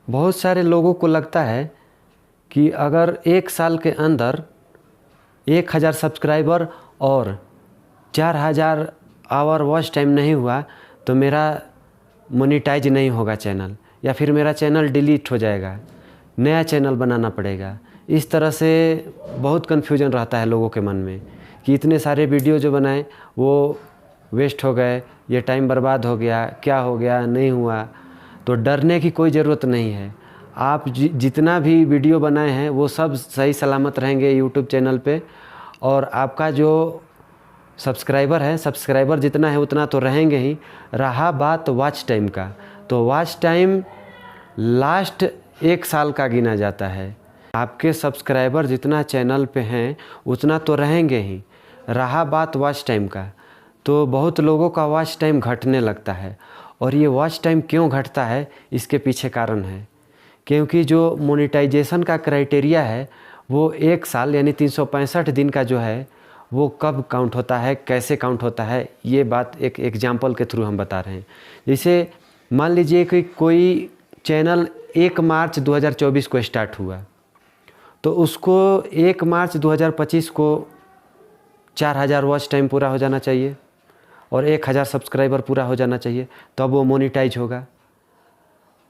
बहुत सारे लोगों को लगता है कि अगर एक साल के अंदर 1000 सब्सक्राइबर और 4000 आवर वॉच टाइम नहीं हुआ तो मेरा मोनेटाइज नहीं होगा चैनल, या फिर मेरा चैनल डिलीट हो जाएगा, नया चैनल बनाना पड़ेगा। इस तरह से बहुत कन्फ्यूजन रहता है लोगों के मन में कि इतने सारे वीडियो जो बनाए वो वेस्ट हो गए, ये टाइम बर्बाद हो गया, क्या हो गया, नहीं हुआ। तो डरने की कोई ज़रूरत नहीं है। आप जितना भी वीडियो बनाए हैं वो सब सही सलामत रहेंगे यूट्यूब चैनल पे, और आपका जो सब्सक्राइबर जितना है उतना तो रहेंगे ही। रहा बात वॉच टाइम का, तो वॉच टाइम लास्ट 1 साल का गिना जाता है। आपके सब्सक्राइबर जितना चैनल पे हैं उतना तो रहेंगे ही। रहा बात वॉच टाइम का, तो बहुत लोगों का वॉच टाइम घटने लगता है। और ये वॉच टाइम क्यों घटता है, इसके पीछे कारण है। क्योंकि जो मोनेटाइजेशन का क्राइटेरिया है वो 1 साल यानी 365 दिन का जो है वो कब काउंट होता है, कैसे काउंट होता है, ये बात एक एग्जाम्पल के थ्रू हम बता रहे हैं। जैसे मान लीजिए कि कोई चैनल 1 मार्च 2024 को स्टार्ट हुआ, तो उसको 1 मार्च 2025 को 4000 वॉच टाइम पूरा हो जाना चाहिए और 1000 सब्सक्राइबर पूरा हो जाना चाहिए, तब वो मोनेटाइज होगा।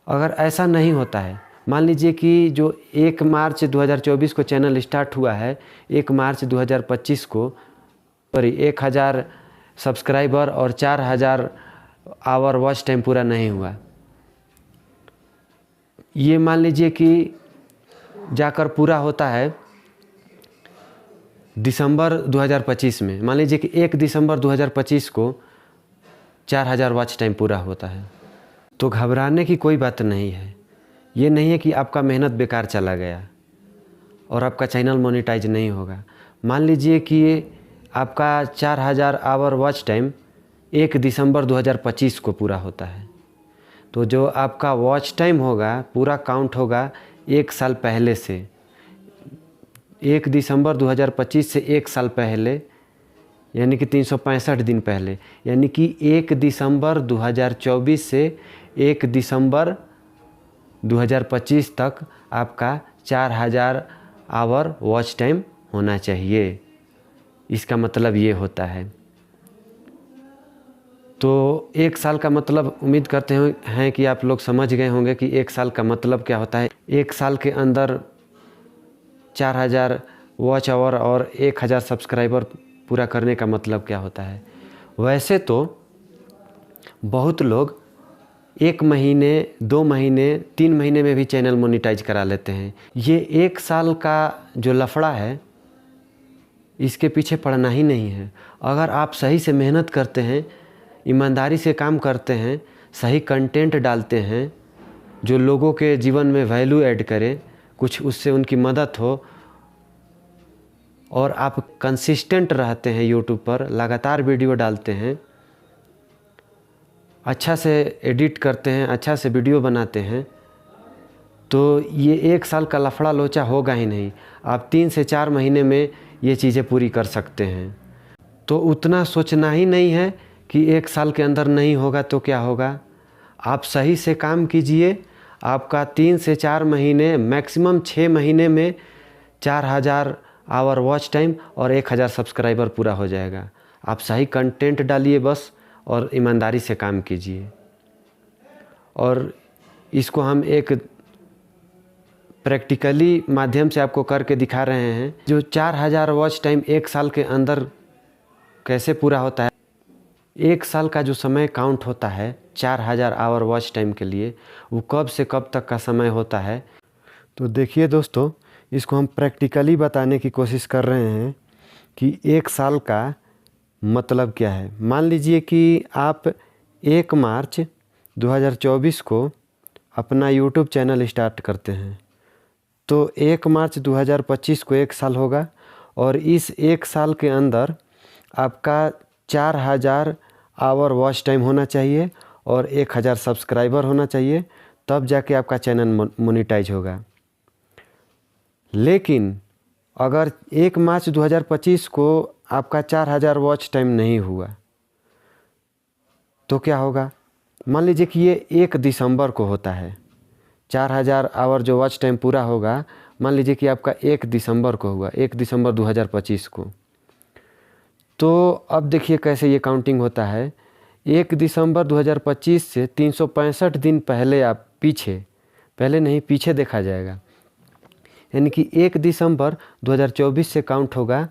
अगर ऐसा नहीं होता है, मान लीजिए कि जो 1 मार्च 2024 को चैनल स्टार्ट हुआ है, 1 मार्च 2025 को 1000 सब्सक्राइबर और 4000 आवर वॉच टाइम पूरा नहीं हुआ, ये मान लीजिए कि जाकर पूरा होता है दिसंबर 2025 में। मान लीजिए कि 1 दिसंबर 2025 को 4000 वॉच टाइम पूरा होता है, तो घबराने की कोई बात नहीं है। ये नहीं है कि आपका मेहनत बेकार चला गया और आपका चैनल मोनेटाइज नहीं होगा। मान लीजिए कि आपका 4000 आवर वॉच टाइम 1 दिसंबर 2025 को पूरा होता है, तो जो आपका वॉच टाइम होगा पूरा काउंट होगा 1 साल पहले से। 1 दिसंबर 2025 से 1 साल पहले, यानी कि 365 दिन पहले, यानी कि 1 दिसंबर 2024 से 1 दिसंबर 2025 तक आपका 4000 आवर वॉच टाइम होना चाहिए। इसका मतलब ये होता है। तो 1 साल का मतलब उम्मीद करते हैं कि आप लोग समझ गए होंगे कि 1 साल का मतलब क्या होता है। 1 साल के अंदर 4000 वॉच आवर और 1000 सब्सक्राइबर पूरा करने का मतलब क्या होता है। वैसे तो बहुत लोग 1 महीने, 2 महीने, 3 महीने में भी चैनल मोनेटाइज करा लेते हैं। ये 1 साल का जो लफड़ा है इसके पीछे पड़ना ही नहीं है। अगर आप सही से मेहनत करते हैं, ईमानदारी से काम करते हैं, सही कंटेंट डालते हैं जो लोगों के जीवन में वैल्यू ऐड करे, कुछ उससे उनकी मदद हो, और आप कंसिस्टेंट रहते हैं यूट्यूब पर, लगातार वीडियो डालते हैं, अच्छा से एडिट करते हैं, अच्छा से वीडियो बनाते हैं, तो ये 1 साल का लफड़ा लोचा होगा ही नहीं। आप 3 से 4 महीने में ये चीज़ें पूरी कर सकते हैं। तो उतना सोचना ही नहीं है कि 1 साल के अंदर नहीं होगा तो क्या होगा। आप सही से काम कीजिए, आपका 3 से 4 महीने, मैक्सिमम 6 महीने में 4000 आवर वॉच टाइम और 1000 सब्सक्राइबर पूरा हो जाएगा। आप सही कंटेंट डालिए बस, और ईमानदारी से काम कीजिए। और इसको हम एक प्रैक्टिकली माध्यम से आपको करके दिखा रहे हैं। जो 4000 वॉच टाइम 1 साल के अंदर कैसे पूरा होता है, 1 साल का जो समय काउंट होता है 4000 आवर वॉच टाइम के लिए, वो कब से कब तक का समय होता है। तो देखिए दोस्तों, इसको हम प्रैक्टिकली बताने की कोशिश कर रहे हैं कि 1 साल का मतलब क्या है। मान लीजिए कि आप 1 मार्च 2024 को अपना यूट्यूब चैनल स्टार्ट करते हैं, तो 1 मार्च 2025 को 1 साल होगा, और इस 1 साल के अंदर आपका 4000 आवर वॉच टाइम होना चाहिए और 1000 सब्सक्राइबर होना चाहिए, तब जाके आपका चैनल मोनेटाइज होगा। लेकिन अगर 1 मार्च 2025 को आपका 4000 वॉच टाइम नहीं हुआ तो क्या होगा। मान लीजिए कि ये 1 दिसंबर को होता है, 4000 आवर जो वॉच टाइम पूरा होगा, मान लीजिए कि आपका 1 दिसंबर को हुआ, 1 दिसंबर 2025 को। तो अब देखिए कैसे ये काउंटिंग होता है। 1 दिसंबर 2025 से 365 दिन पहले आप पहले नहीं पीछे देखा जाएगा, यानी कि 1 दिसंबर 2024 से काउंट होगा,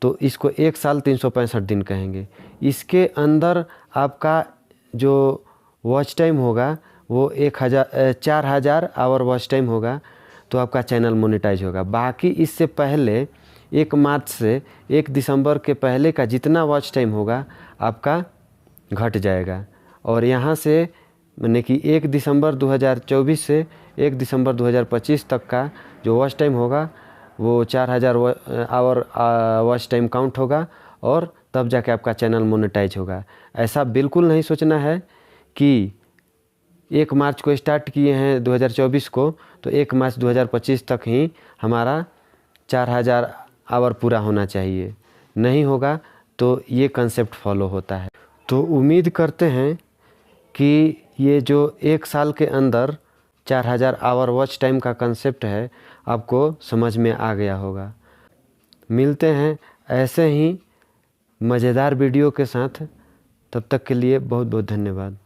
तो इसको 1 साल 365 दिन कहेंगे। इसके अंदर आपका जो वॉच टाइम होगा वो 4000 आवर वॉच टाइम होगा, तो आपका चैनल मोनेटाइज होगा। बाकी इससे पहले 1 मार्च से 1 दिसंबर के पहले का जितना वॉच टाइम होगा आपका घट जाएगा। और यहाँ से माने कि 1 दिसंबर 2024 से 1 दिसंबर 2025 तक का जो वॉच टाइम होगा वो 4000 आवर वॉच टाइम काउंट होगा, और तब जाके आपका चैनल मोनेटाइज होगा। ऐसा बिल्कुल नहीं सोचना है कि 1 मार्च को स्टार्ट किए हैं 2024 को, तो 1 मार्च 2025 तक ही हमारा 4000 आवर पूरा होना चाहिए। नहीं होगा तो ये कंसेप्ट फॉलो होता है। तो उम्मीद करते हैं कि ये जो 1 साल के अंदर 4000 आवर वॉच टाइम का कंसेप्ट है आपको समझ में आ गया होगा। मिलते हैं ऐसे ही मज़ेदार वीडियो के साथ, तब तक के लिए बहुत बहुत धन्यवाद।